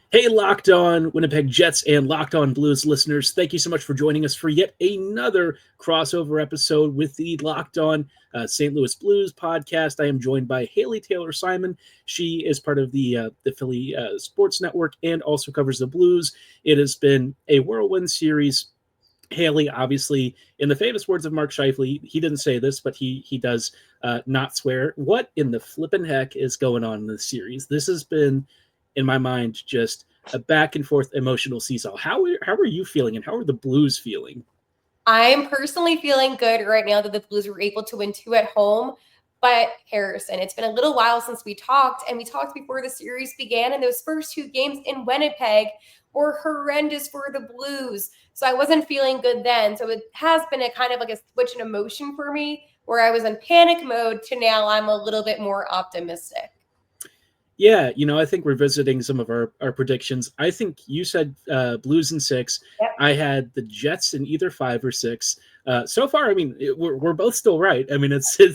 Hey, Locked On Winnipeg Jets and Locked On Blues listeners, thank you so much for joining us for yet another crossover episode with the Locked On St. Louis Blues podcast. I am joined by Haley Taylor Simon. She is part of the Philly Sports Network and also covers the Blues. It has been a whirlwind series. Haley, obviously, in the famous words of Mark Scheifele, he didn't say this, but he does not swear. What in the flippin' heck is going on in this series? This has been, in my mind, just a back and forth emotional seesaw. How are you feeling, and how are the Blues feeling? I'm personally feeling good right now that the Blues were able to win 2 at home. But Harrison, it's been a little while since we talked, and we talked before the series began, and those first 2 games in Winnipeg were horrendous for the Blues. So I wasn't feeling good then. So it has been a kind of like a switch in emotion for me, where I was in panic mode to now I'm a little bit more optimistic. Yeah, I think we're visiting some of our predictions. I think you said Blues in 6. Yep. I had the Jets in either 5 or 6. So far, I mean, we're both still right. I mean, it's a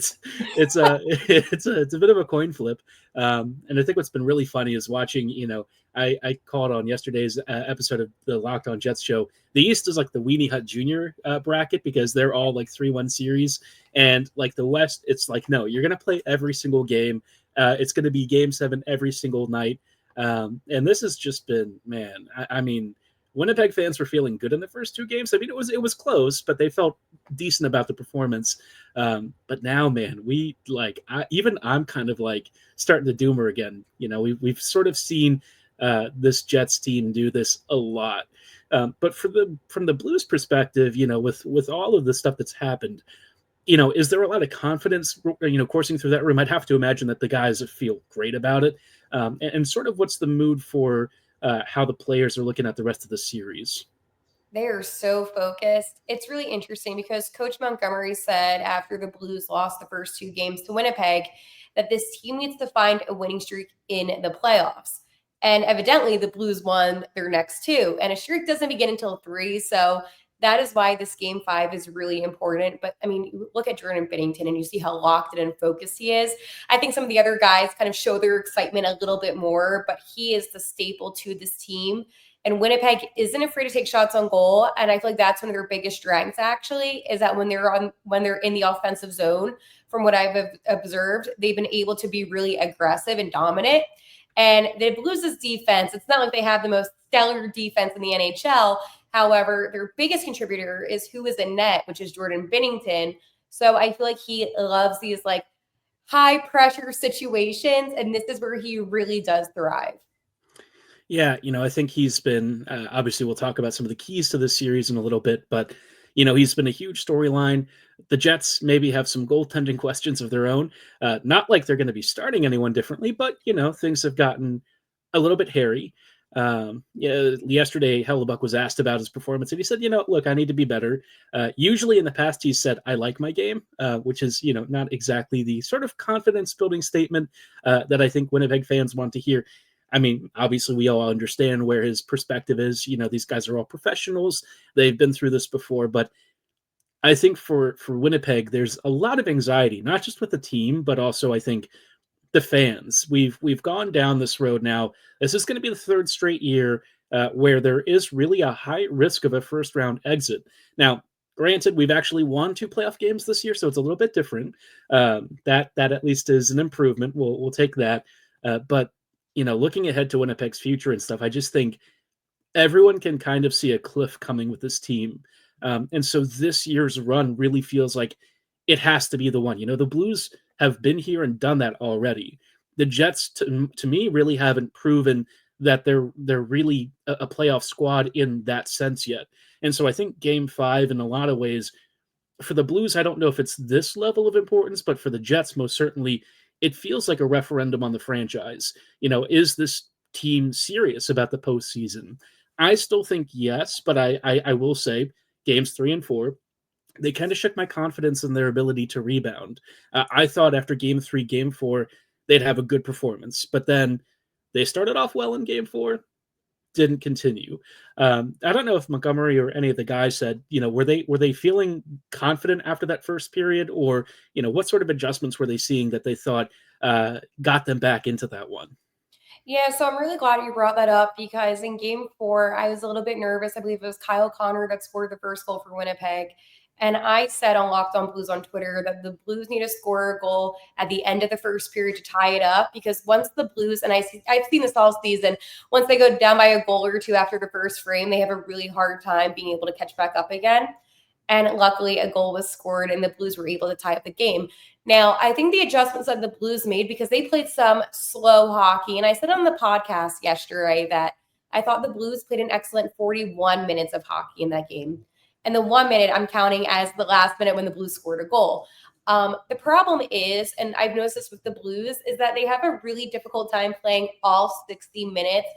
it's a bit of a coin flip. And I think what's been really funny is watching. I called on yesterday's episode of the Locked On Jets show. The East is like the Weenie Hut Junior bracket because they're all like 3-1 series, and like the West, it's like no, you're gonna play every single game. It's going to be Game 7 every single night. And this has just been, man, I mean, Winnipeg fans were feeling good in the first 2 games. I mean, it was close, but they felt decent about the performance. But now, man, I'm kind of like starting to doomer again. We've sort of seen this Jets team do this a lot. But from the Blues perspective, with all of the stuff that's happened, is there a lot of confidence, coursing through that room? I'd have to imagine that the guys feel great about it. And sort of what's the mood for how the players are looking at the rest of the series? They are so focused. It's really interesting because Coach Montgomery said after the Blues lost the first 2 games to Winnipeg that this team needs to find a winning streak in the playoffs. And evidently, the Blues won their next 2, and a streak doesn't begin until 3. So that is why this game 5 is really important. But I mean, you look at Jordan Binnington and you see how locked in and focused he is. I think some of the other guys kind of show their excitement a little bit more, but he is the staple to this team. And Winnipeg isn't afraid to take shots on goal, and I feel like that's one of their biggest strengths. Actually, is that when they're in the offensive zone, from what I've observed, they've been able to be really aggressive and dominant. And the Blues' defense, it's not like they have the most stellar defense in the NHL. However, their biggest contributor is who is in net, which is Jordan Binnington. So I feel like he loves these like high pressure situations, and this is where he really does thrive. Yeah, I think he's been obviously we'll talk about some of the keys to this series in a little bit, but he's been a huge storyline. The Jets maybe have some goaltending questions of their own. Not like they're going to be starting anyone differently, but things have gotten a little bit hairy. Yeah, yesterday Hellebuck was asked about his performance, and he said, look, I need to be better. Usually in the past, he said, I like my game, which is, not exactly the sort of confidence building statement that I think Winnipeg fans want to hear. I mean, obviously, we all understand where his perspective is. These guys are all professionals. They've been through this before. But I think for Winnipeg, there's a lot of anxiety, not just with the team, but also I think the fans. We've gone down this road now. This is going to be the 3rd straight year where there is really a high risk of a first round exit. Now, granted, we've actually won 2 playoff games this year, so it's a little bit different. That at least is an improvement. We'll take that. But looking ahead to Winnipeg's future and stuff, I just think everyone can kind of see a cliff coming with this team. And so this year's run really feels like it has to be the one. The Blues have been here and done that already. The Jets, to me, really haven't proven that they're really a playoff squad in that sense yet. And so I think Game 5, in a lot of ways, for the Blues, I don't know if it's this level of importance, but for the Jets, most certainly, it feels like a referendum on the franchise. Is this team serious about the postseason? I still think yes, but I will say games 3 and 4, they kind of shook my confidence in their ability to rebound. I thought after game 3, game 4, they'd have a good performance, but then they started off well in game 4, didn't continue. I don't know if Montgomery or any of the guys said, were they feeling confident after that first period, or what sort of adjustments were they seeing that they thought got them back into that one? Yeah, so I'm really glad you brought that up because in game four, I was a little bit nervous. I believe it was Kyle Connor that scored the first goal for Winnipeg. And I said on Locked On Blues on Twitter that the Blues need to score a goal at the end of the first period to tie it up because once the Blues, and I've seen this all season, once they go down by a goal or two after the first frame, they have a really hard time being able to catch back up again. And luckily, a goal was scored, and the Blues were able to tie up the game. Now, I think the adjustments that the Blues made because they played some slow hockey, and I said on the podcast yesterday that I thought the Blues played an excellent 41 minutes of hockey in that game. And the 1 minute I'm counting as the last minute when the Blues scored a goal. The problem is, and I've noticed this with the Blues, is that they have a really difficult time playing all 60 minutes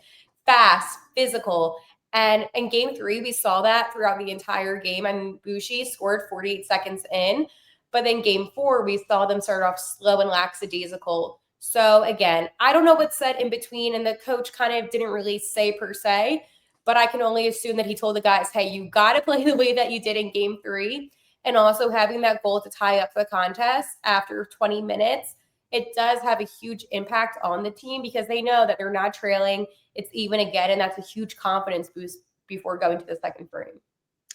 fast, physical. And in game three, we saw that throughout the entire game. I mean, Bushi scored 48 seconds in, but then game four, we saw them start off slow and lackadaisical. So again, I don't know what's said in between, and the coach kind of didn't really say per se, but I can only assume that he told the guys, hey, you got to play the way that you did in game three. And also having that goal to tie up the contest after 20 minutes, it does have a huge impact on the team because they know that they're not trailing. It's even again, and that's a huge confidence boost before going to the second frame.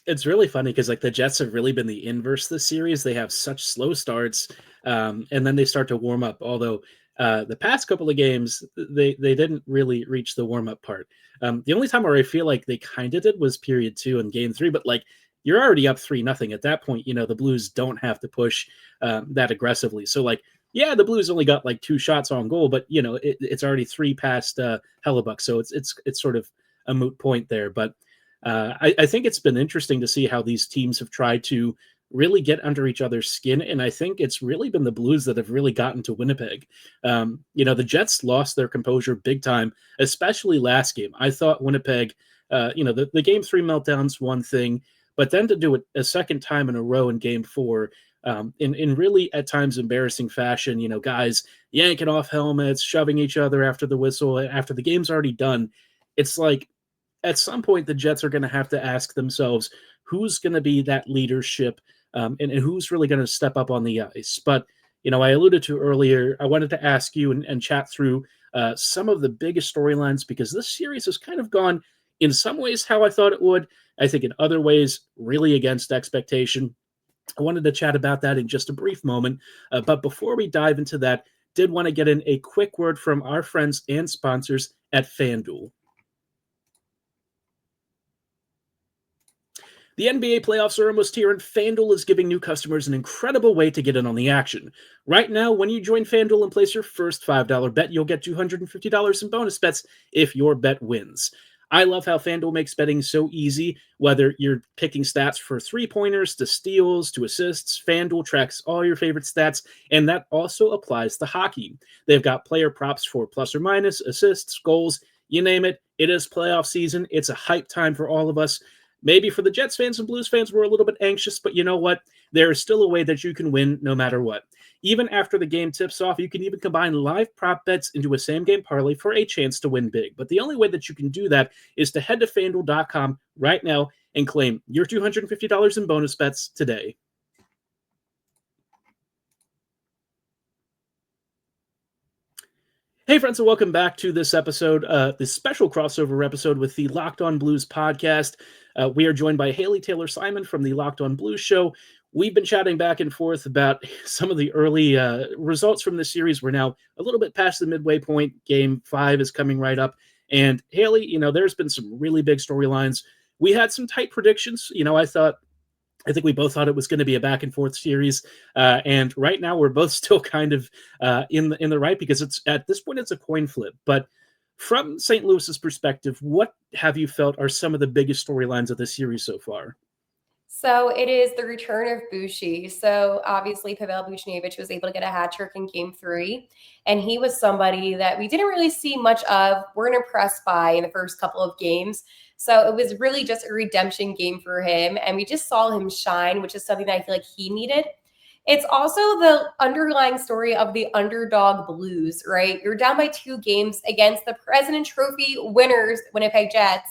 It's really funny because like the Jets have really been the inverse this series. They have such slow starts, and then they start to warm up. Although the past couple of games, they didn't really reach the warm up part. The only time where I feel like they kind of did was period two and game three. But like you're already up 3-0 at that point. You know the Blues don't have to push that aggressively. So like yeah, the Blues only got like 2 shots on goal, but you know it's already 3 past Hellebuck. So it's sort of a moot point there, but. I think it's been interesting to see how these teams have tried to really get under each other's skin, and I think it's really been the Blues that have really gotten to Winnipeg. You know, the Jets lost their composure big time, especially last game. I thought Winnipeg, you know, the game three meltdown's one thing, but then to do it a second time in a row in game four, in really at times embarrassing fashion, you know, guys yanking off helmets, shoving each other after the whistle, after the game's already done. It's like at some point the Jets are going to have to ask themselves who's going to be that leadership and who's really going to step up on the ice. But, you know, I alluded to earlier, I wanted to ask you and chat through some of the biggest storylines because this series has kind of gone in some ways how I thought it would. I think in other ways, really against expectation. I wanted to chat about that in just a brief moment. But before we dive into that, did want to get in a quick word from our friends and sponsors at FanDuel. The NBA playoffs are almost here, and FanDuel is giving new customers an incredible way to get in on the action. Right now, when you join FanDuel and place your first $5 bet, you'll get $250 in bonus bets if your bet wins. I love how FanDuel makes betting so easy. Whether you're picking stats for three-pointers, to steals, to assists, FanDuel tracks all your favorite stats, and that also applies to hockey. They've got player props for plus or minus, assists, goals, you name it. It is playoff season. It's a hype time for all of us. Maybe for the Jets fans and Blues fans, we're a little bit anxious, but you know what? There is still a way that you can win no matter what. Even after the game tips off, you can even combine live prop bets into a same-game parlay for a chance to win big. But the only way that you can do that is to head to FanDuel.com right now and claim your $250 in bonus bets today. Hey, friends, and welcome back to this episode, this special crossover episode with the Locked On Blues podcast. We are joined by Haley Taylor Simon from the Locked On Blues show. We've been chatting back and forth about some of the early results from the series. We're now a little bit past the midway point. Game 5 is coming right up. And Haley, you know, there's been some really big storylines. We had some tight predictions. You know, I think we both thought it was going to be a back and forth series, and right now we're both still kind of in the right because it's at this point it's a coin flip. But from St. Louis's perspective, what have you felt are some of the biggest storylines of this series so far? So it is the return of Bushi. So obviously Pavel Buchnevich was able to get a hat trick in game three. And he was somebody that we didn't really see much of, weren't impressed by in the first couple of games. So it was really just a redemption game for him. And we just saw him shine, which is something that I feel like he needed. It's also the underlying story of the underdog Blues, right? You're down by 2 games against the President Trophy winners, Winnipeg Jets.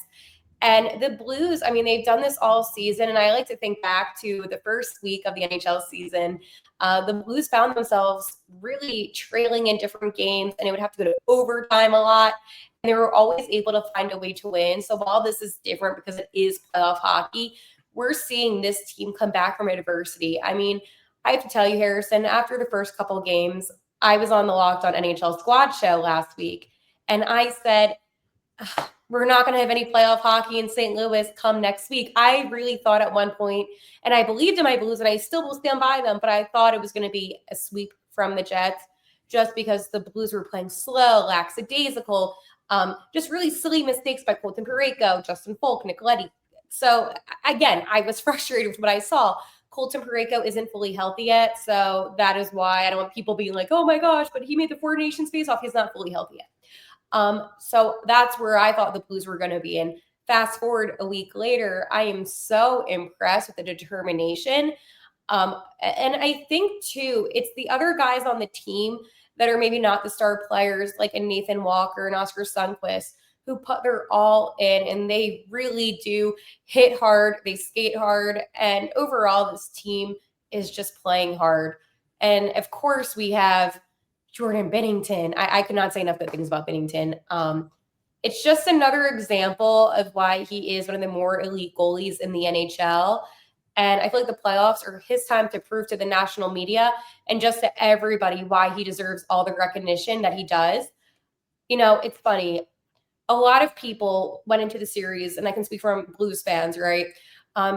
And the Blues, I mean, they've done this all season. And I like to think back to the first week of the NHL season. The Blues found themselves really trailing in different games, and it would have to go to overtime a lot. And they were always able to find a way to win. So while this is different because it is playoff hockey, we're seeing this team come back from adversity. I mean, I have to tell you, Harrison, after the first couple of games, I was on the Locked On NHL Squad show last week, and I said, we're not going to have any playoff hockey in St. Louis come next week. I really thought at one point, and I believed in my Blues, and I still will stand by them, but I thought it was going to be a sweep from the Jets just because the Blues were playing slow, lackadaisical, just really silly mistakes by Colton Parayko, Justin Folk, Nicoletti. So again, I was frustrated with what I saw. Colton Parayko isn't fully healthy yet, so that is why I don't want people being like, oh my gosh, but he made the Four Nations face-off. He's not fully healthy yet. So that's where I thought the Blues were going to be. And fast forward a week later, I am so impressed with the determination. And I think too, it's the other guys on the team that are maybe not the star players, like a Nathan Walker and Oscar Sundqvist, who put their all in, and they really do hit hard, they skate hard, and overall this team is just playing hard. And of course we have Jordan Binnington. I could not say enough good things about Binnington. It's just another example of why he is one of the more elite goalies in the NHL. And I feel like the playoffs are his time to prove to the national media and just to everybody why he deserves all the recognition that he does. You know, it's funny. A lot of people went into the series, and I can speak from Blues fans, right?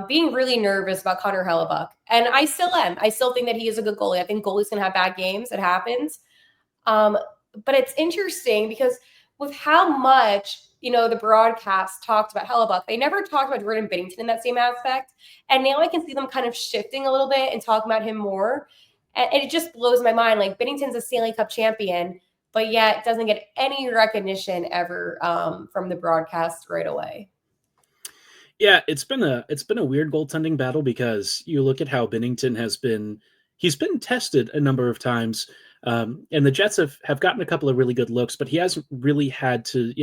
Being really nervous about Connor Hellebuck. And I still am. I still think that he is a good goalie. I think goalies can have bad games. It happens. But it's interesting because with how much, the broadcast talked about Hellebuck, they never talked about Jordan Binnington in that same aspect. And now I can see them kind of shifting a little bit and talking about him more. And it just blows my mind. Like, Binnington's a Stanley Cup champion, but yet doesn't get any recognition ever from the broadcast right away. Yeah, it's been a weird goaltending battle because you look at how Binnington he's been tested a number of times, and the Jets have gotten a couple of really good looks, but he hasn't really had to,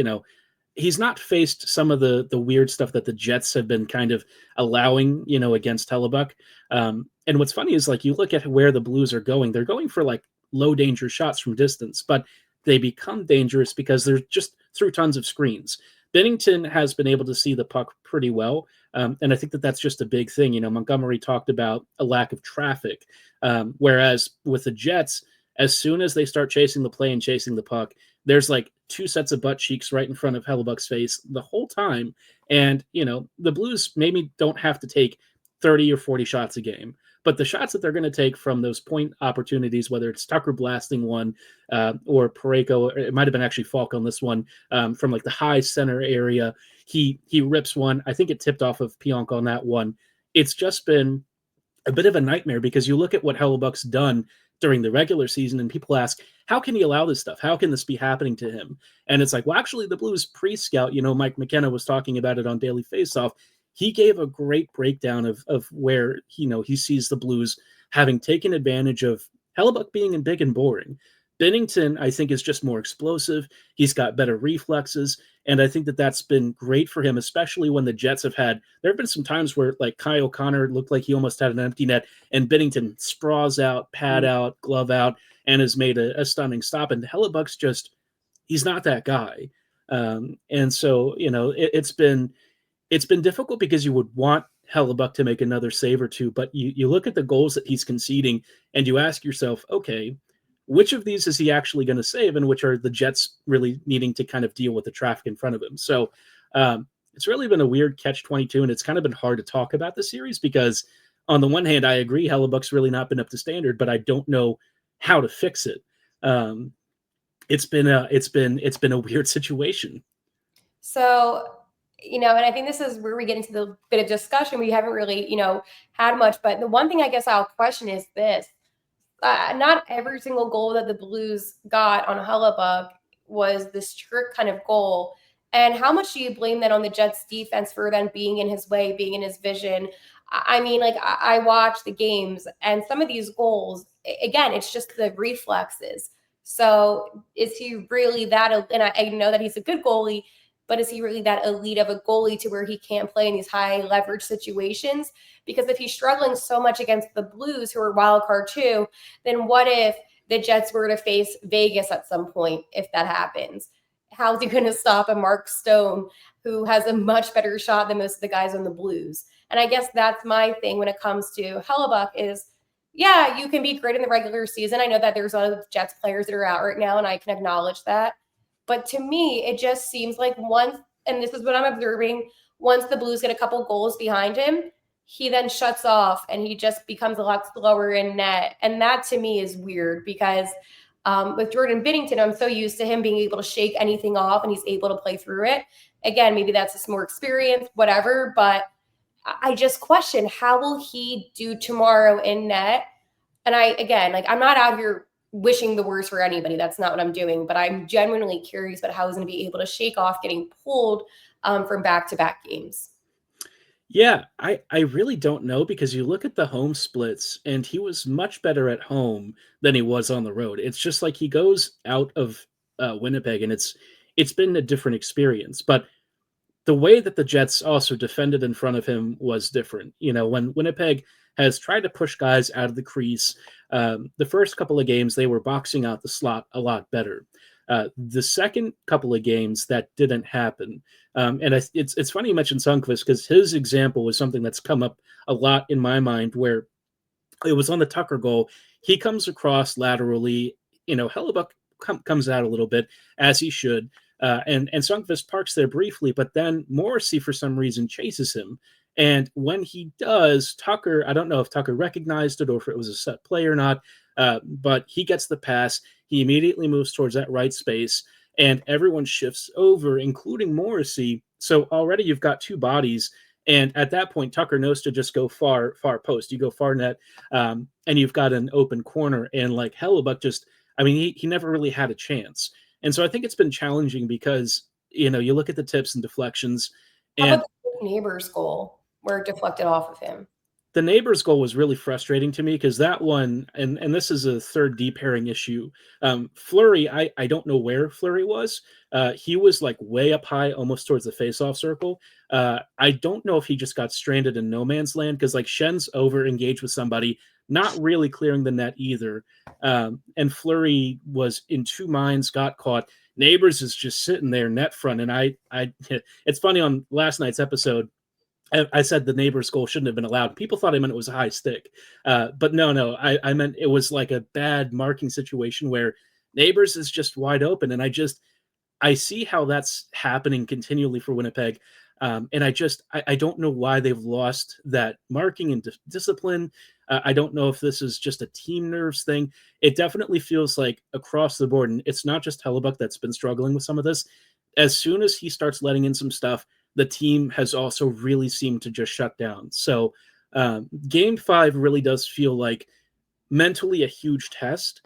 he's not faced some of the weird stuff that the Jets have been kind of allowing, against Hellebuck. And what's funny is, like, you look at where the Blues are going, they're going for like low danger shots from distance, but they become dangerous because they're just through tons of screens. Binnington has been able to see the puck pretty well, and I think that that's just a big thing. Montgomery talked about a lack of traffic, whereas with the Jets, as soon as they start chasing the play and chasing the puck, there's like two sets of butt cheeks right in front of Hellebuck's face the whole time. And, the Blues maybe don't have to take 30 or 40 shots a game, but the shots that they're going to take from those point opportunities, whether it's Tucker blasting one or Parayko, it might have been actually Falk on this one, from like the high center area, he rips one. I think it tipped off of Pionk on that one. It's just been a bit of a nightmare because you look at what Hellebuck's done during the regular season, and people ask, how can he allow this stuff? How can this be happening to him? And it's like, well, actually, the Blues pre-scout, Mike McKenna was talking about it on Daily Faceoff. He gave a great breakdown of where, he sees the Blues having taken advantage of Hellebuck being big and boring. Binnington, I think, is just more explosive. He's got better reflexes. And I think that that's been great for him, especially when the Jets there have been some times where, like, Kyle Connor looked like he almost had an empty net, and Binnington spraws out, pad out, glove out, and has made a stunning stop. And Hellebuck's he's not that guy. And so, it's been difficult because you would want Hellebuck to make another save or two, but you look at the goals that he's conceding and you ask yourself, okay, which of these is he actually going to save, and which are the Jets really needing to kind of deal with the traffic in front of him? So it's really been a weird catch-22, and it's kind of been hard to talk about the series because on the one hand, I agree Hellebuck's really not been up to standard, but I don't know how to fix it. It's been a weird situation. So, and I think this is where we get into the bit of discussion. We haven't really, had much, but the one thing I guess I'll question is this. Not every single goal that the Blues got on Hellebuck was this trick kind of goal. And how much do you blame that on the Jets defense for then being in his way, being in his vision? I mean, like, I watch the games, and some of these goals, again, it's just the reflexes. So is he really that? And I know that he's a good goalie, but is he really that elite of a goalie to where he can't play in these high leverage situations? Because if he's struggling so much against the Blues, who are wild card too, then what if the Jets were to face Vegas at some point if that happens? How's he going to stop a Mark Stone who has a much better shot than most of the guys on the Blues? And I guess that's my thing when it comes to Hellebuck is, yeah, you can be great in the regular season. I know that there's a lot of Jets players that are out right now, and I can acknowledge that. But to me, it just seems like once, and this is what I'm observing, once the Blues get a couple goals behind him, he then shuts off and he just becomes a lot slower in net. And that to me is weird because with Jordan Binnington, I'm so used to him being able to shake anything off and he's able to play through it. Again, maybe that's just more experience, whatever. But I just question, how will he do tomorrow in net? And I'm not out here wishing the worst for anybody. That's not what I'm doing. But I'm genuinely curious about how he's going to be able to shake off getting pulled from back-to-back games. Yeah, I really don't know because you look at the home splits and he was much better at home than he was on the road. It's just like he goes out of Winnipeg and it's been a different experience. But the way that the Jets also defended in front of him was different. You know, when Winnipeg has tried to push guys out of the crease, the first couple of games they were boxing out the slot a lot better. The second couple of games that didn't happen, it's funny you mentioned Sundqvist because his example was something that's come up a lot in my mind. Where it was on the Tucker goal, he comes across laterally. You know, Hellebuck comes out a little bit as he should, and Sundqvist parks there briefly, but then Morrissey for some reason chases him. And when he does, Tucker, I don't know if Tucker recognized it or if it was a set play or not, but he gets the pass. He immediately moves towards that right space, and everyone shifts over, including Morrissey. So already you've got two bodies. And at that point, Tucker knows to just go far post. You go far net, and you've got an open corner. And like Hellebuck just, I mean, he never really had a chance. And so I think it's been challenging because, you know, you look at the tips and deflections. How And about the neighbor's goal where it deflected off of him? the neighbor's goal was really frustrating to me because that one, and this is a third D pairing issue. Fleury, I don't know where Fleury was. He was like way up high, almost towards the faceoff circle. I don't know if he just got stranded in no man's land because like Shen's over engaged with somebody, not really clearing the net either. And Fleury was in two minds, got caught. Neighbors is just sitting there net front, and it's funny on last night's episode. I said the neighbor's goal shouldn't have been allowed. People thought I meant it was a high stick. But no, I meant it was like a bad marking situation where neighbors is just wide open. And I see how that's happening continually for Winnipeg. And I don't know why they've lost that marking and discipline. I don't know if this is just a team nerves thing. It definitely feels like across the board, and it's not just Hellebuck that's been struggling with some of this. As soon as he starts letting in some stuff, the team has also really seemed to just shut down. So game 5 really does feel like mentally a huge test.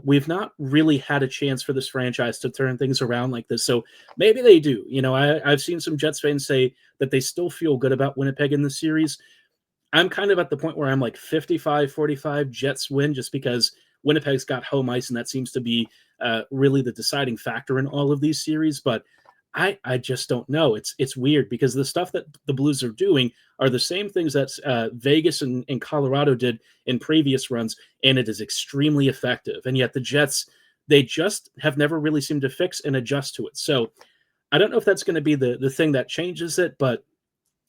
We've not really had a chance for this franchise to turn things around like this. So maybe they do. You know, I've seen some Jets fans say that they still feel good about Winnipeg in the series. I'm kind of at the point where I'm like 55-45 Jets win just because Winnipeg's got home ice, and that seems to be really the deciding factor in all of these series. But I just don't know. It's weird because the stuff that the Blues are doing are the same things that Vegas and Colorado did in previous runs, and it is extremely effective. And yet the Jets, they just have never really seemed to fix and adjust to it. So I don't know if that's going to be the thing that changes it, but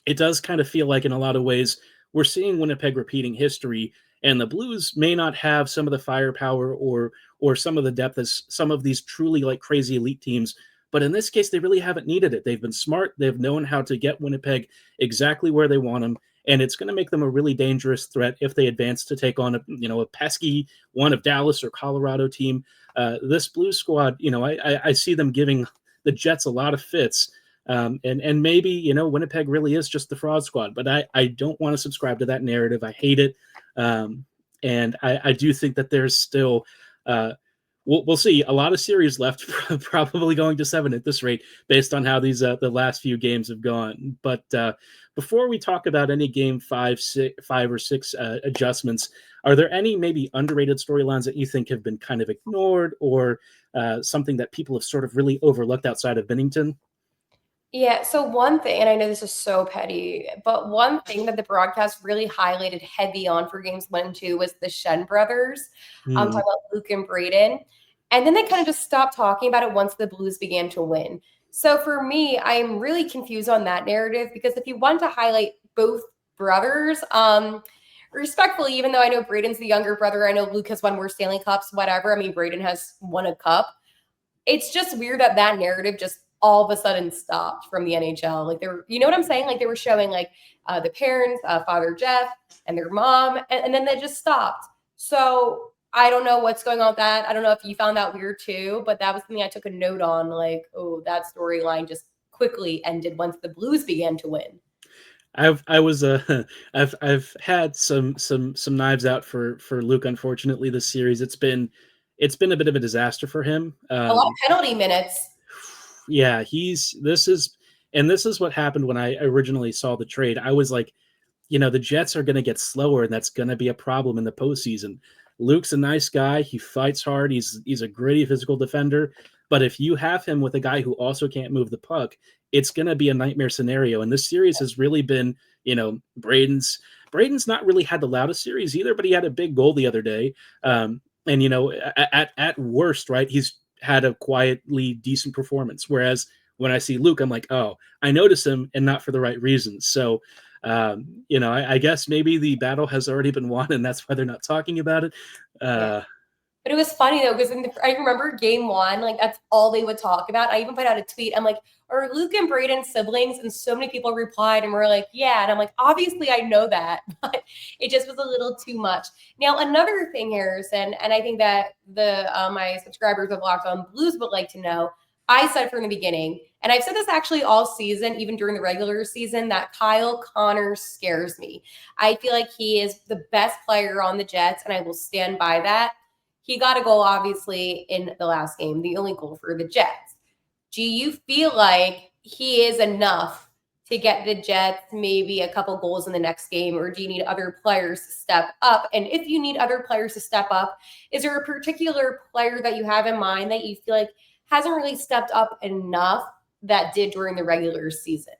it does kind of feel like in a lot of ways we're seeing Winnipeg repeating history, and the Blues may not have some of the firepower or some of the depth as some of these truly like crazy elite teams. But in this case, they really haven't needed it. They've been smart. They've known how to get Winnipeg exactly where they want them, and it's going to make them a really dangerous threat if they advance to take on a pesky one of Dallas or Colorado team. This Blues squad, I see them giving the Jets a lot of fits, and maybe Winnipeg really is just the fraud squad. But I don't want to subscribe to that narrative. I hate it, and I do think that there's still. We'll see. A lot of series left, probably going to 7 at this rate, based on how these the last few games have gone. But before we talk about any game 5 or 6 adjustments, are there any maybe underrated storylines that you think have been kind of ignored, or something that people have sort of really overlooked outside of Binnington? Yeah, so one thing, and I know this is so petty, but one thing that the broadcast really highlighted heavy on for games 1 and 2 was the Shen brothers. I'm Hmm. talking about Luke and Braden. And then they kind of just stopped talking about it once the Blues began to win. So for me, I'm really confused on that narrative because if you want to highlight both brothers, respectfully, even though I know Braden's the younger brother, I know Luke has won more Stanley Cups, whatever. I mean, Braden has won a cup. It's just weird that that narrative just all of a sudden stopped from the NHL. Like they were, you know what I'm saying? Like they were showing like the parents, Father Jeff and their mom, and then they just stopped. So I don't know what's going on with that. I don't know if you found that weird too, but that was something I took a note on. Like, oh, that storyline just quickly ended once the Blues began to win. I was I've had some knives out for Luke. Unfortunately, this series it's been a bit of a disaster for him. A lot of penalty minutes. Yeah, this is what happened when I originally saw the trade. I was like, the Jets are going to get slower, and that's going to be a problem in the postseason. Luke's a nice guy. He fights hard. He's a gritty physical defender. But if you have him with a guy who also can't move the puck, it's going to be a nightmare scenario. And this series has really been, Braden's not really had the loudest series either, but he had a big goal the other day. And at worst, right, he's had a quietly decent performance. Whereas when I see Luke, I'm like, oh, I notice him, and not for the right reasons. So I guess maybe the battle has already been won, and that's why they're not talking about it. Yeah. Uh, But it was funny though, because I remember game 1, like that's all they would talk about. I even put out a tweet. I'm like, are Luke and Braden siblings? And so many people replied and were like, yeah. And I'm like, obviously I know that, but it just was a little too much. Now, another thing, Harrison, and I think that the my subscribers of Locked On Blues would like to know. I said from the beginning, and I've said this actually all season, even during the regular season, that Kyle Connor scares me. I feel like he is the best player on the Jets, and I will stand by that. He got a goal, obviously, in the last game, the only goal for the Jets. Do you feel like he is enough to get the Jets maybe a couple goals in the next game, or do you need other players to step up? And if you need other players to step up, is there a particular player that you have in mind that you feel like hasn't really stepped up enough that did during the regular season?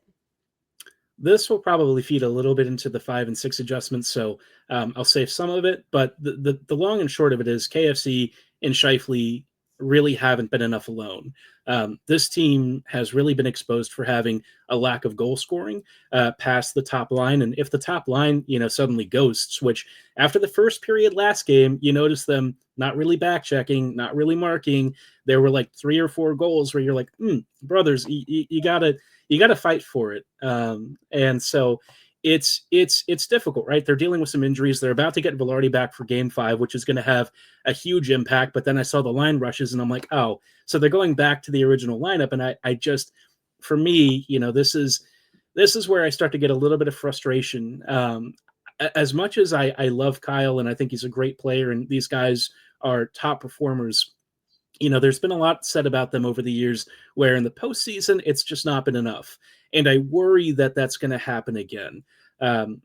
this will probably feed a little bit into the 5 and 6 adjustments, so I'll save some of it. But the long and short of it is KFC and Shifley really haven't been enough alone. This team has really been exposed for having a lack of goal scoring past the top line, and if the top line, suddenly ghosts, which after the first period last game, you notice them not really back checking, not really marking. There were like 3 or 4 goals where you're like, brothers, you gotta fight for it. And so it's difficult, right? They're dealing with some injuries. They're about to get Velarde back for Game 5, which is going to have a huge impact. But then I saw the line rushes, and I'm like, oh, so they're going back to the original lineup. And I just, for me, this is where I start to get a little bit of frustration. As much as I love Kyle, and I think he's a great player, and these guys are top performers, there's been a lot said about them over the years where in the postseason, it's just not been enough. And I worry that that's going to happen again. Um,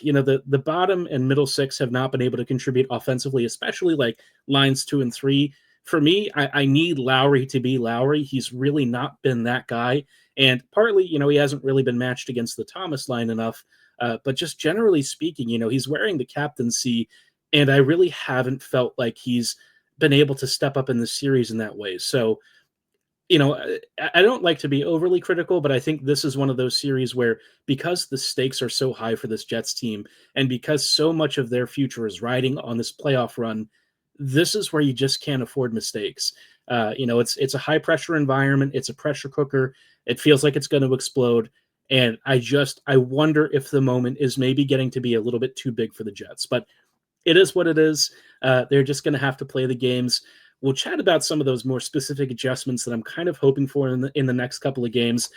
the bottom and middle six have not been able to contribute offensively, especially like lines 2 and 3. For me, I need Lowry to be Lowry. He's really not been that guy. And partly, he hasn't really been matched against the Thomas line enough. But just generally speaking, he's wearing the captaincy. And I really haven't felt like he's been able to step up in the series in that way. So, I don't like to be overly critical, but I think this is one of those series where because the stakes are so high for this Jets team and because so much of their future is riding on this playoff run, this is where you just can't afford mistakes. It's a high pressure environment. It's a pressure cooker. It feels like it's going to explode. And I wonder if the moment is maybe getting to be a little bit too big for the Jets. But it is what it is. They're just going to have to play the games. We'll chat about some of those more specific adjustments that I'm kind of hoping for in the next couple of games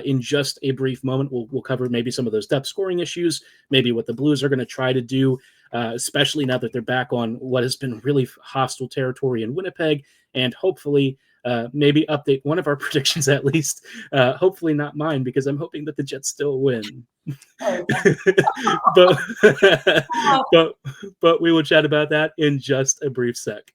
in just a brief moment. We'll cover maybe some of those depth scoring issues, maybe what the Blues are going to try to do, especially now that they're back on what has been really hostile territory in Winnipeg, and hopefully maybe update one of our predictions at least. Hopefully not mine, because I'm hoping that the Jets still win. Oh, but yeah. but but we will chat about that in just a brief sec.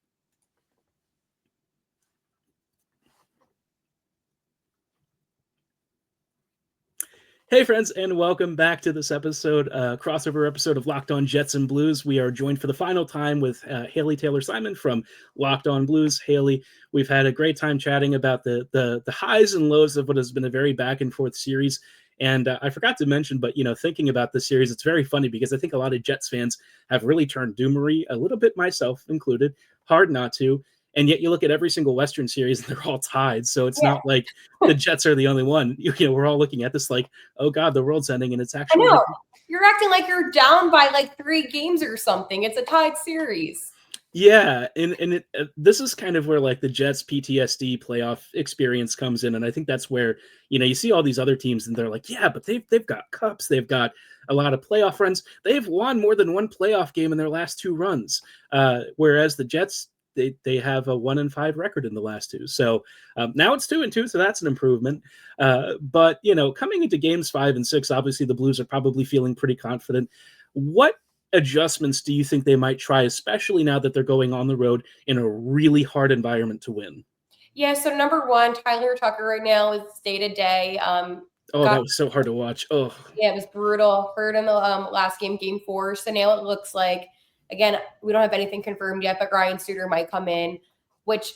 Hey, friends, and welcome back to this episode, crossover episode of Locked On Jets and Blues. We are joined for the final time with Haley Taylor Simon from Locked On Blues. Haley, we've had a great time chatting about the highs and lows of what has been a very back and forth series. And I forgot to mention, but thinking about this series, it's very funny because I think a lot of Jets fans have really turned doomery, a little bit myself included. Hard not to. And yet you look at every single Western series and they're all tied. So it's Yeah, not like the Jets are the only one. We're all looking at this like, oh God, the world's ending, and it's I actually like, know. You're acting like you're down by like 3 games or something. It's a tied series. yeah, this is kind of where like the Jets PTSD playoff experience comes in, and I think that's where you see all these other teams, and they're like, yeah, but they've got cups, they've got a lot of playoff runs, they've won more than one playoff game in their last two runs, whereas the Jets. They have a 1-5 record in the last two, so now it's 2-2, so that's an improvement. But coming into games 5 and 6, obviously the Blues are probably feeling pretty confident. What adjustments do you think they might try, especially now that they're going on the road in a really hard environment to win? Yeah, so number one, Tyler Tucker right now is day to day. Oh, Got that was so hard to watch. Oh, Yeah, it was brutal. Hurt in the last game, game 4. So now it looks like, again, we don't have anything confirmed yet, but Ryan Suter might come in, which,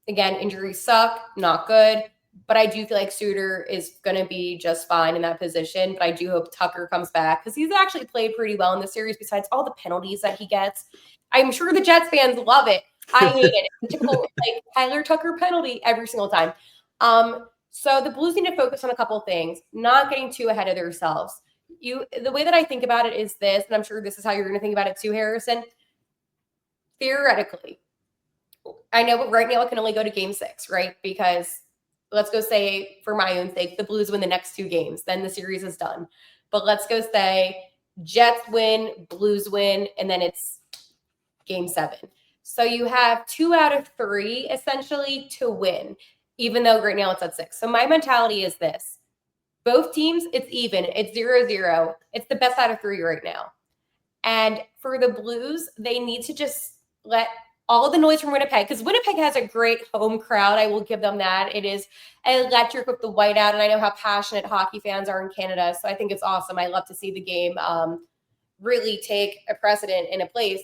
again, injuries suck, not good. But I do feel like Suter is going to be just fine in that position. But I do hope Tucker comes back because he's actually played pretty well in the series besides all the penalties that he gets. I'm sure the Jets fans love it. I hate it. It's a typical like Tyler Tucker penalty every single time. So the Blues need to focus on a couple things, not getting too ahead of themselves. The way that I think about it is this, and I'm sure this is how you're going to think about it too, Harrison. Theoretically, I know right now it can only go to game 6, right? Because let's go say, for my own sake, the Blues win the next 2 games, then the series is done. But let's go say Jets win, Blues win, and then it's game 7. So you have 2 out of 3 essentially to win, even though right now it's at 6. So my mentality is this. Both teams, it's even. It's 0-0. It's the best out of 3 right now. And for the Blues, they need to just let all the noise from Winnipeg, because Winnipeg has a great home crowd. I will give them that. It is electric with the whiteout, and I know how passionate hockey fans are in Canada, so I think it's awesome. I love to see the game really take a precedent in a place.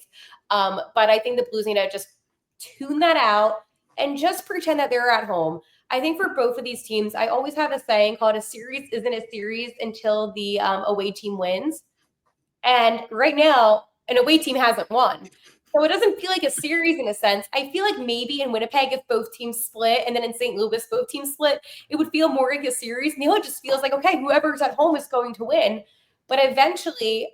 But I think the Blues need to just tune that out and just pretend that they're at home. I think for both of these teams, I always have a saying called a series isn't a series until the away team wins. And right now, an away team hasn't won. So it doesn't feel like a series in a sense. I feel like maybe in Winnipeg, if both teams split, and then in St. Louis, both teams split, it would feel more like a series. Now it just feels like, okay, whoever's at home is going to win. But eventually,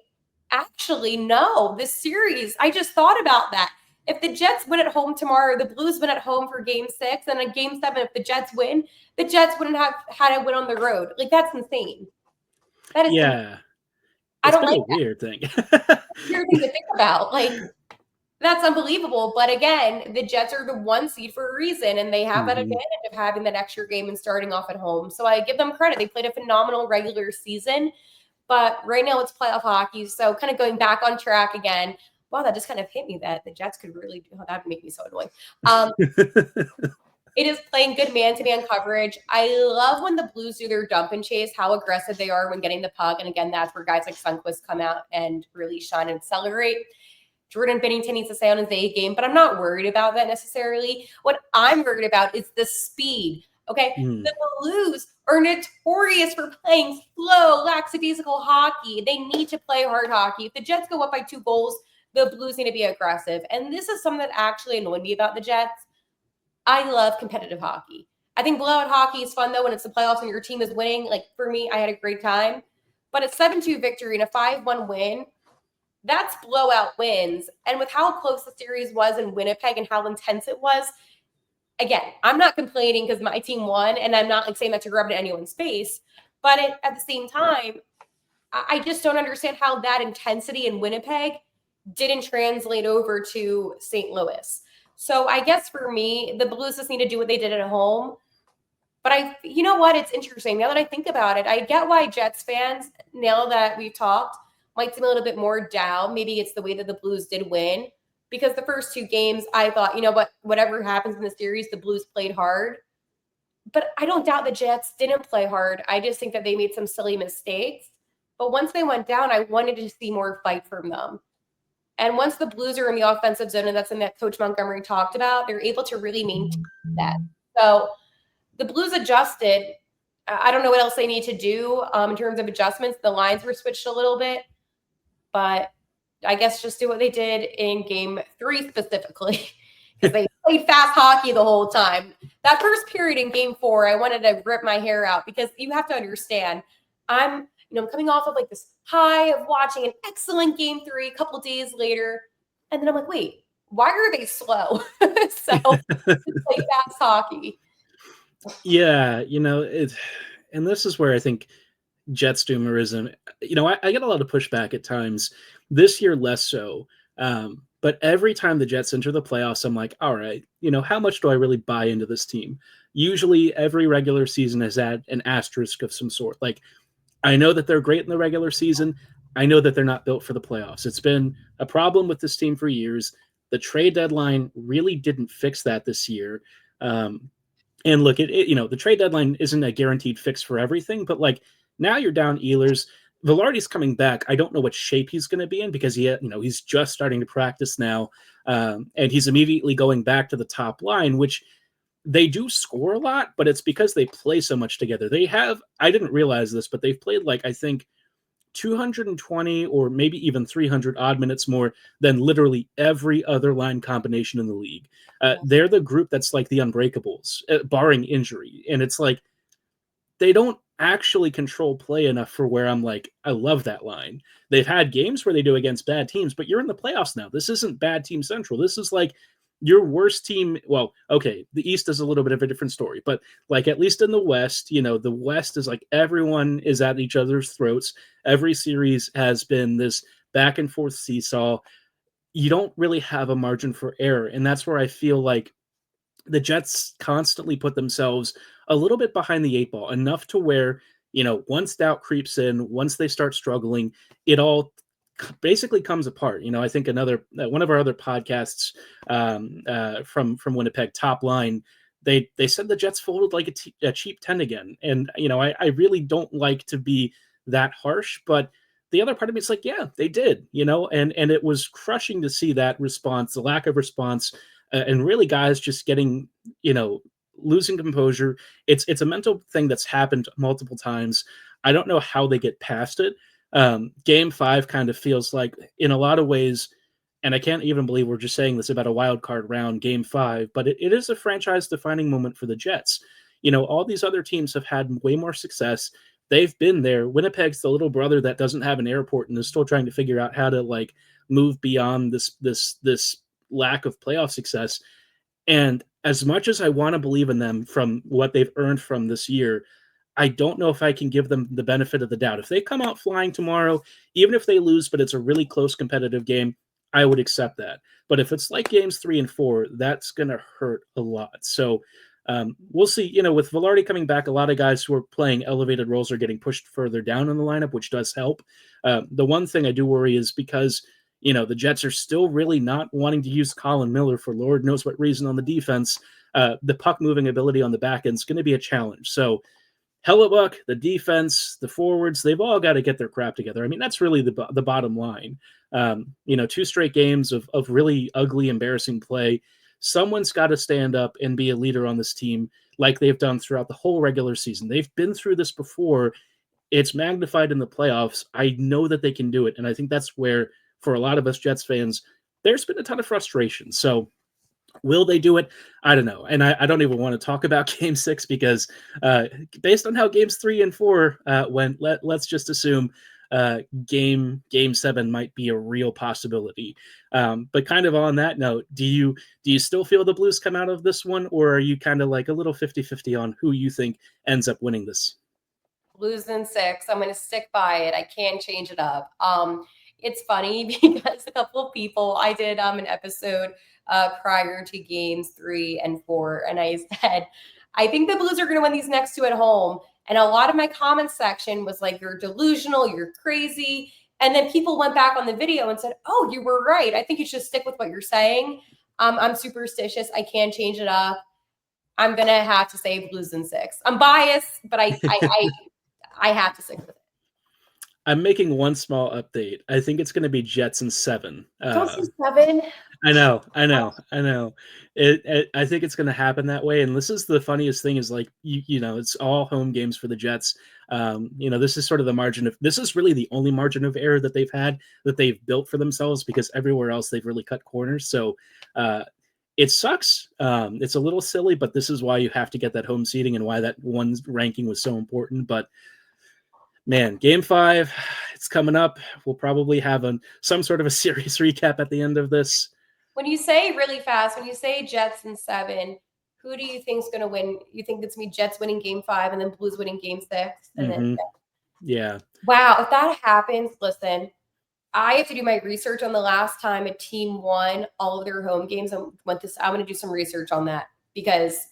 actually, no, this series, I just thought about that. If the Jets win at home tomorrow, the Blues win at home for game 6, and in game 7, if the Jets win, the Jets wouldn't have had to win on the road. Like, that's insane. That is, yeah, I it's don't been like a weird thing. weird thing to think about. Like, that's unbelievable. But again, the Jets are the 1 seed for a reason, and they have that Mhm. advantage of having that extra game and starting off at home. So I give them credit. They played a phenomenal regular season, but right now it's playoff hockey. So kind of going back on track again. Wow, that just kind of hit me that the Jets could really do that. Would make me so annoying. It is playing good man-to-man coverage. I love when the Blues do their dump and chase, how aggressive they are when getting the puck. And again, that's where guys like Sundqvist come out and really shine and accelerate. Jordan Binnington needs to stay on his A game, but I'm not worried about that necessarily. What I'm worried about is the speed. Okay. Mm. The Blues are notorious for playing slow, lackadaisical hockey. They need to play hard hockey. If the Jets go up by 2 goals, the Blues need to be aggressive. And this is something that actually annoyed me about the Jets. I love competitive hockey. I think blowout hockey is fun, though, when it's the playoffs and your team is winning. Like, for me, I had a great time. But a 7-2 victory and a 5-1 win, that's blowout wins. And with how close the series was in Winnipeg and how intense it was, again, I'm not complaining because my team won, and I'm not like saying that to rub it in anyone's face. But at the same time, I just don't understand how that intensity in Winnipeg didn't translate over to St. Louis. So I guess for me, the Blues just need to do what they did at home. But you know what? It's interesting. Now that I think about it, I get why Jets fans, now that we've talked, might seem a little bit more down. Maybe it's the way that the Blues did win. Because the first 2 games, I thought, you know what, whatever happens in the series, the Blues played hard. But I don't doubt the Jets didn't play hard. I just think that they made some silly mistakes. But once they went down, I wanted to see more fight from them. And once the Blues are in the offensive zone, and that's something that Coach Montgomery talked about, they're able to really maintain that. So the Blues adjusted. I don't know what else they need to do in terms of adjustments. The lines were switched a little bit, but I guess just do what they did in game 3 specifically, because they played fast hockey the whole time. That first period in game 4, I wanted to rip my hair out, because you have to understand, I'm coming off of like this high of watching an excellent game 3 a couple days later, and then I'm like, wait, why are they slow? So just play fast hockey. Yeah, and this is where I think Jets doomerism, I get a lot of pushback at times. This year, less so. But every time the Jets enter the playoffs, I'm like, all right, how much do I really buy into this team? Usually every regular season has had an asterisk of some sort. Like, I know that they're great in the regular season. I know that they're not built for the playoffs. It's been a problem with this team for years. The trade deadline really didn't fix that this year. And look, the trade deadline isn't a guaranteed fix for everything, but like now you're down Ehlers. Velarde's coming back. I don't know what shape he's going to be in, because he's just starting to practice now, and he's immediately going back to the top line, which they do score a lot, but it's because they play so much together. I didn't realize this, but they've played like I think 220 or maybe even 300 odd minutes more than literally every other line combination in the league. They're the group that's like the unbreakables, barring injury. And it's like they don't actually control play enough for where I'm like, I love that line. They've had games where they do against bad teams, but you're in the playoffs now. This isn't bad team central. This is like your worst team. Well, okay, the East is a little bit of a different story, but like at least in the West, the West is like everyone is at each other's throats. Every series has been this back and forth seesaw. You don't really have a margin for error. And that's where I feel like the Jets constantly put themselves a little bit behind the 8 ball, enough to where, once doubt creeps in, once they start struggling, it all basically comes apart. I think one of our other podcasts from Winnipeg, Top Line, they said the Jets folded like a cheap 10 again. And, I really don't like to be that harsh, but the other part of me is like, yeah, they did, and it was crushing to see that response, the lack of response, and really guys just getting, losing composure. It's a mental thing that's happened multiple times. I don't know how they get past it. Game 5 kind of feels like, in a lot of ways, and I can't even believe we're just saying this about a wild card round, Game 5, but it is a franchise-defining moment for the Jets. All these other teams have had way more success. They've been there. Winnipeg's the little brother that doesn't have an airport and is still trying to figure out how to like move beyond this lack of playoff success. And as much as I want to believe in them from what they've earned from this year, I don't know if I can give them the benefit of the doubt. If they come out flying tomorrow, even if they lose, but it's a really close competitive game, I would accept that. But if it's like games 3 and 4, that's going to hurt a lot. So we'll see. With Velarde coming back, a lot of guys who are playing elevated roles are getting pushed further down in the lineup, which does help. The one thing I do worry is because the Jets are still really not wanting to use Colin Miller for Lord knows what reason on the defense. The puck moving ability on the back end is going to be a challenge. So Hellebuck, the defense, the forwards, they've all got to get their crap together. I mean, that's really the bottom line. 2 straight games of really ugly, embarrassing play. Someone's got to stand up and be a leader on this team like they've done throughout the whole regular season. They've been through this before. It's magnified in the playoffs. I know that they can do it. And I think that's where, for a lot of us Jets fans, there's been a ton of frustration. So will they do it? I don't know. And I don't even want to talk about Game 6 because based on how Games 3 and 4 went, let's just assume Game 7 might be a real possibility. But kind of on that note, do you still feel the Blues come out of this one, or are you kind of like a little 50-50 on who you think ends up winning this? Blues in 6. I'm going to stick by it. I can't change it up. It's funny because a couple of people, I did an episode prior to games 3 and 4, and I said, I think the Blues are going to win these next 2 at home. And a lot of my comment section was like, you're delusional, you're crazy. And then people went back on the video and said, oh, you were right. I think you should stick with what you're saying. I'm superstitious. I can change it up. I'm gonna have to say Blues in 6. I'm biased, but I have to stick with it. I'm making one small update. I think it's going to be Jets in 7. Don't say 7. I know. I think it's going to happen that way. And this is the funniest thing is like you know it's all home games for the Jets. This is sort of the margin of this is really the only margin of error that they've had that they've built for themselves because everywhere else they've really cut corners. So it sucks. It's a little silly, but this is why you have to get that home seating and why that one ranking was so important. But man, game 5, it's coming up. We'll probably have some sort of a series recap at the end of this. When you say really fast, when you say Jets in 7, who do you think's going to win? You think it's going to be Jets winning game 5 and then Blues winning game 6? And then yeah. Wow, if that happens, listen, I have to do my research on the last time a team won all of their home games. I'm going to do some research on that because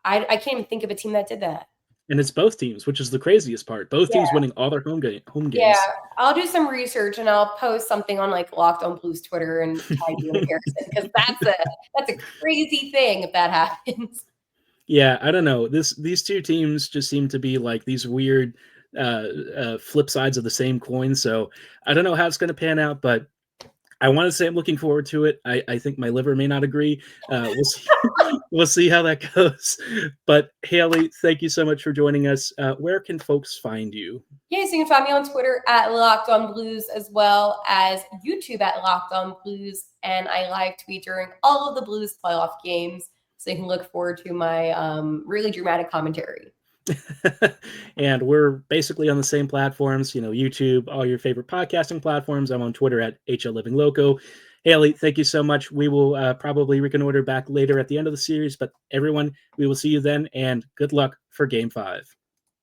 I can't even think of a team that did that. And it's both teams, which is the craziest part. Both teams winning all their home games. Yeah, I'll do some research and I'll post something on like Locked On Blues Twitter and tag you in Harrison because that's a crazy thing if that happens. Yeah, I don't know. These two teams just seem to be like these weird flip sides of the same coin. So I don't know how it's going to pan out, but I want to say I'm looking forward to it. I think my liver may not agree. We'll see how that goes. But Haley, thank you so much for joining us. Where can folks find you? Yeah, so you can find me on Twitter at Locked On Blues as well as YouTube at Locked On Blues. And I live tweet during all of the Blues playoff games. So you can look forward to my really dramatic commentary. And we're basically on the same platforms, YouTube, all your favorite podcasting platforms. I'm on Twitter at HLLivingLoco. Haley, thank you so much. We will probably reconnoiter back later at the end of the series, but everyone, we will see you then, and good luck for Game 5.